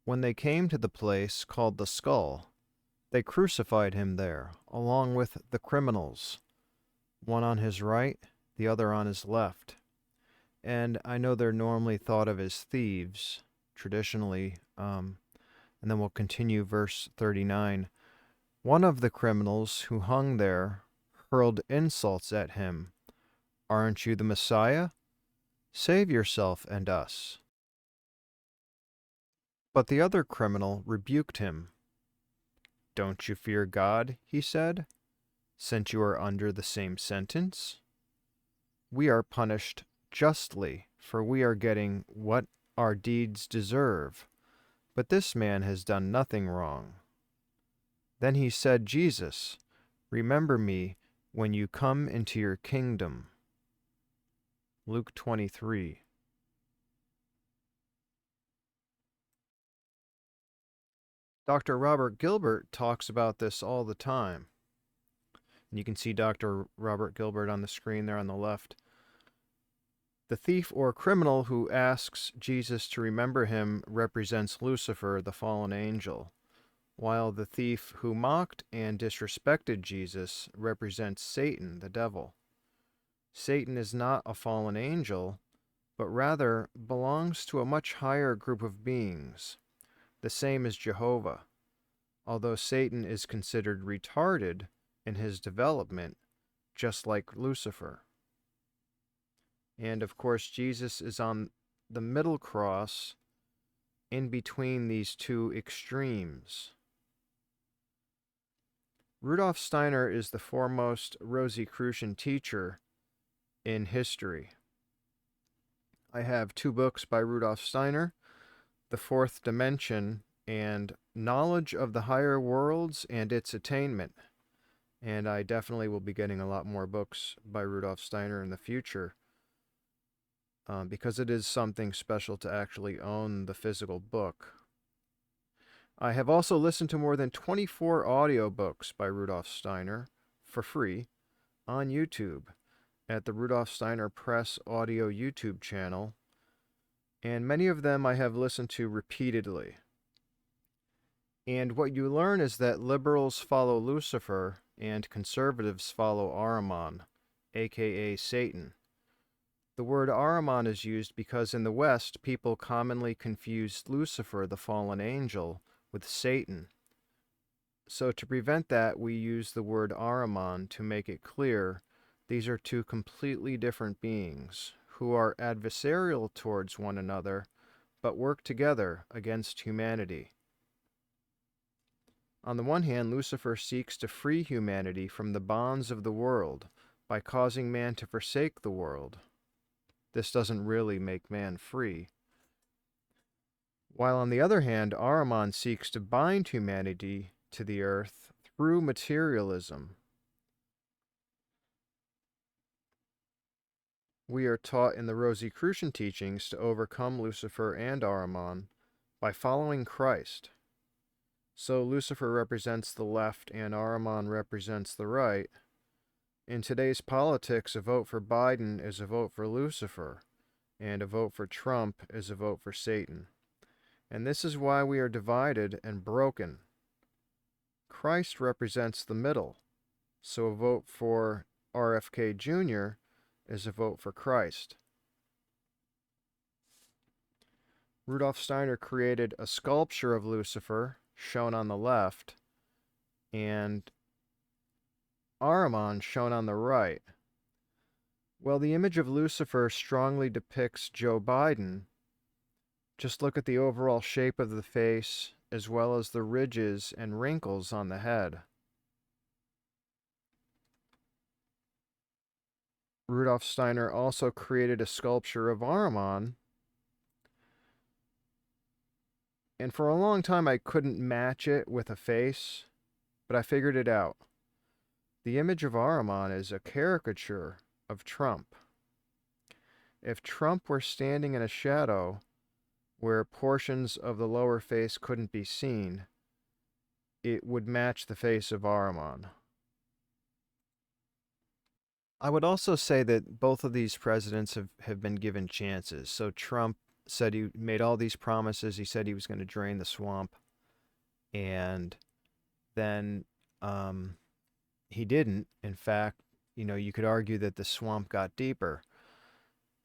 When they came to the place called the Skull, they crucified him there, along with the criminals, one on his right, the other on his left. And I know they're normally thought of as thieves, traditionally. And then we'll continue verse 39. One of the criminals who hung there hurled insults at him. Aren't you the Messiah? Save yourself and us. But the other criminal rebuked him. Don't you fear God, he said, since you are under the same sentence? We are punished justly, for we are getting what our deeds deserve. But this man has done nothing wrong. Then he said, Jesus, remember me when you come into your kingdom. Luke 23. Dr. Robert Gilbert talks about this all the time. And you can see Dr. Robert Gilbert on the screen there on the left. The thief or criminal who asks Jesus to remember him represents Lucifer, the fallen angel, while the thief who mocked and disrespected Jesus represents Satan, the devil. Satan is not a fallen angel, but rather belongs to a much higher group of beings, the same as Jehovah, although Satan is considered retarded in his development, just like Lucifer. And of course, Jesus is on the middle cross in between these two extremes. Rudolf Steiner is the foremost Rosicrucian teacher in history. I have 2 books by Rudolf Steiner, The Fourth Dimension and Knowledge of the Higher Worlds and Its Attainment. And I definitely will be getting a lot more books by Rudolf Steiner in the future, because it is something special to actually own the physical book. I have also listened to more than 24 audiobooks by Rudolf Steiner for free on YouTube at the Rudolf Steiner Press audio YouTube channel, and many of them I have listened to repeatedly. And what you learn is that liberals follow Lucifer and conservatives follow Ahriman, aka Satan. The word Ahriman is used because in the West, people commonly confuse Lucifer, the fallen angel, with Satan. So to prevent that, we use the word Ahriman to make it clear these are 2 completely different beings who are adversarial towards one another, but work together against humanity. On the one hand, Lucifer seeks to free humanity from the bonds of the world by causing man to forsake the world. This doesn't really make man free. While on the other hand, Ahriman seeks to bind humanity to the earth through materialism. We are taught in the Rosicrucian Teachings to overcome Lucifer and Ahriman by following Christ. So Lucifer represents the left and Ahriman represents the right. In today's politics, a vote for Biden is a vote for Lucifer, and a vote for Trump is a vote for Satan. And this is why we are divided and broken. Christ represents the middle, so a vote for RFK Jr. is a vote for Christ. Rudolf Steiner created a sculpture of Lucifer, shown on the left, and Ahriman, shown on the right. Well, the image of Lucifer strongly depicts Joe Biden. Just look at the overall shape of the face, as well as the ridges and wrinkles on the head. Rudolf Steiner also created a sculpture of Ahriman, and for a long time I couldn't match it with a face, but I figured it out. The image of Ahriman is a caricature of Trump. If Trump were standing in a shadow where portions of the lower face couldn't be seen, it would match the face of Ahriman. I would also say that both of these presidents have been given chances. So Trump said he made all these promises. He said he was going to drain the swamp, and then he didn't. In fact, you could argue that the swamp got deeper.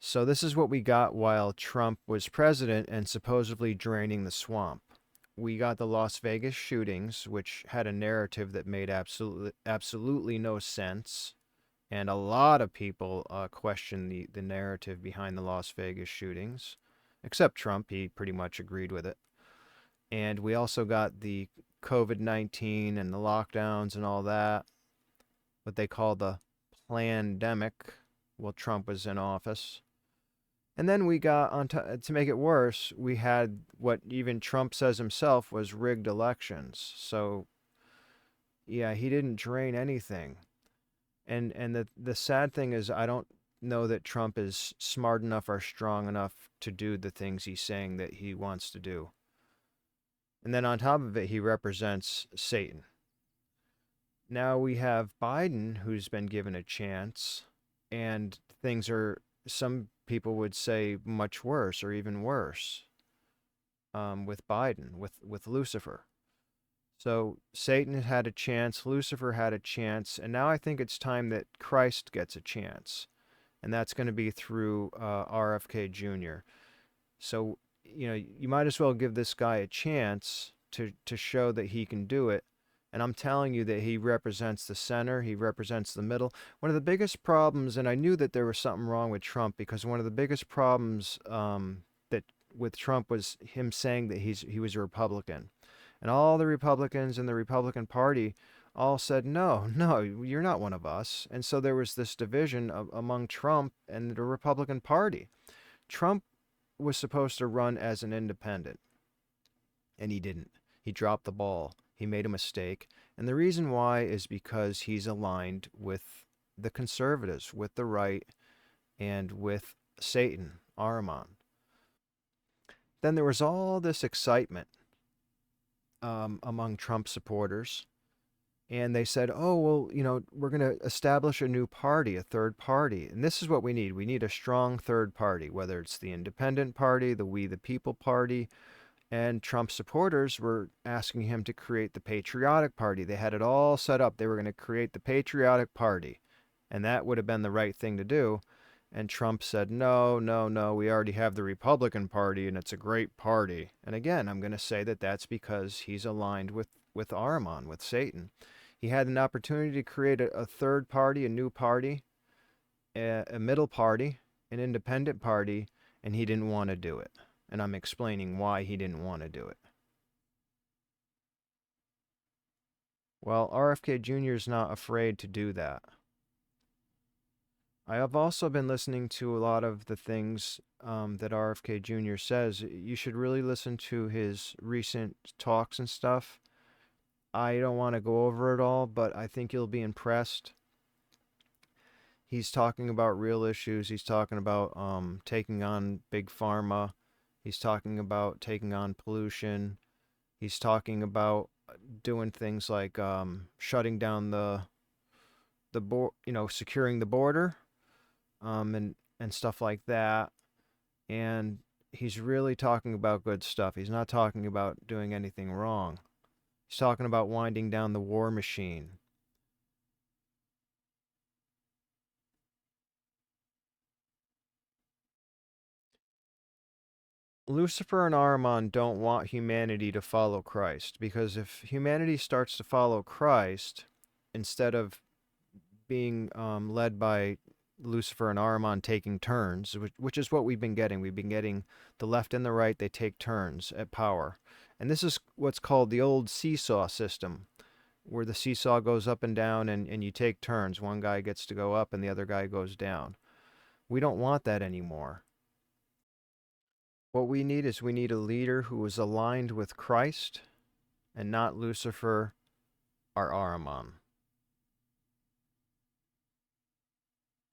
So this is what we got while Trump was president and supposedly draining the swamp. We got the Las Vegas shootings, which had a narrative that made absolutely no sense. And a lot of people questioned the narrative behind the Las Vegas shootings, except Trump. He pretty much agreed with it. And we also got the COVID-19 and the lockdowns and all that, what they call the plandemic, while Trump was in office. And then we got, to make it worse, we had what even Trump says himself was rigged elections. So, yeah, he didn't drain anything. And the sad thing is, I don't know that Trump is smart enough or strong enough to do the things he's saying that he wants to do. And then on top of it, he represents Satan. Now we have Biden, who's been given a chance, and things are, some people would say, much worse or even worse with Biden, with Lucifer. So Satan had a chance, Lucifer had a chance, and now I think it's time that Christ gets a chance. And that's going to be through RFK Jr. So, you might as well give this guy a chance to show that he can do it. And I'm telling you that he represents the center, he represents the middle. One of the biggest problems, and I knew that there was something wrong with Trump, because one of the biggest problems that with Trump was him saying that he was a Republican. And all the Republicans in the Republican Party all said, no, you're not one of us. And so there was this division among Trump and the Republican Party. Trump was supposed to run as an independent, and he didn't. He dropped the ball. He made a mistake. And the reason why is because he's aligned with the conservatives, with the right, and with Satan, Ahriman. Then there was all this excitement among Trump supporters. And they said, oh, well, we're going to establish a new party, a third party. And this is what we need. We need a strong third party, whether it's the Independent Party, the We the People Party. And Trump supporters were asking him to create the Patriotic Party. They had it all set up. They were going to create the Patriotic Party. And that would have been the right thing to do. And Trump said, no, we already have the Republican Party, and it's a great party. And again, I'm going to say that that's because he's aligned with Ahriman, with Satan. He had an opportunity to create a third party, a new party, a middle party, an independent party, and he didn't want to do it. And I'm explaining why he didn't want to do it. Well, RFK Jr. is not afraid to do that. I have also been listening to a lot of the things that RFK Jr. says. You should really listen to his recent talks and stuff. I don't want to go over it all, but I think you'll be impressed. He's talking about real issues. He's talking about taking on big pharma. He's talking about taking on pollution. He's talking about doing things like shutting down securing the border, and stuff like that. And he's really talking about good stuff. He's not talking about doing anything wrong. He's talking about winding down the war machine. Lucifer and Ahriman don't want humanity to follow Christ, because if humanity starts to follow Christ, instead of being led by Lucifer and Ahriman taking turns, which is what we've been getting the left and the right, they take turns at power. And this is what's called the old seesaw system, where the seesaw goes up and down and you take turns. One guy gets to go up and the other guy goes down. We don't want that anymore. What we need is a leader who is aligned with Christ and not Lucifer or Ahriman.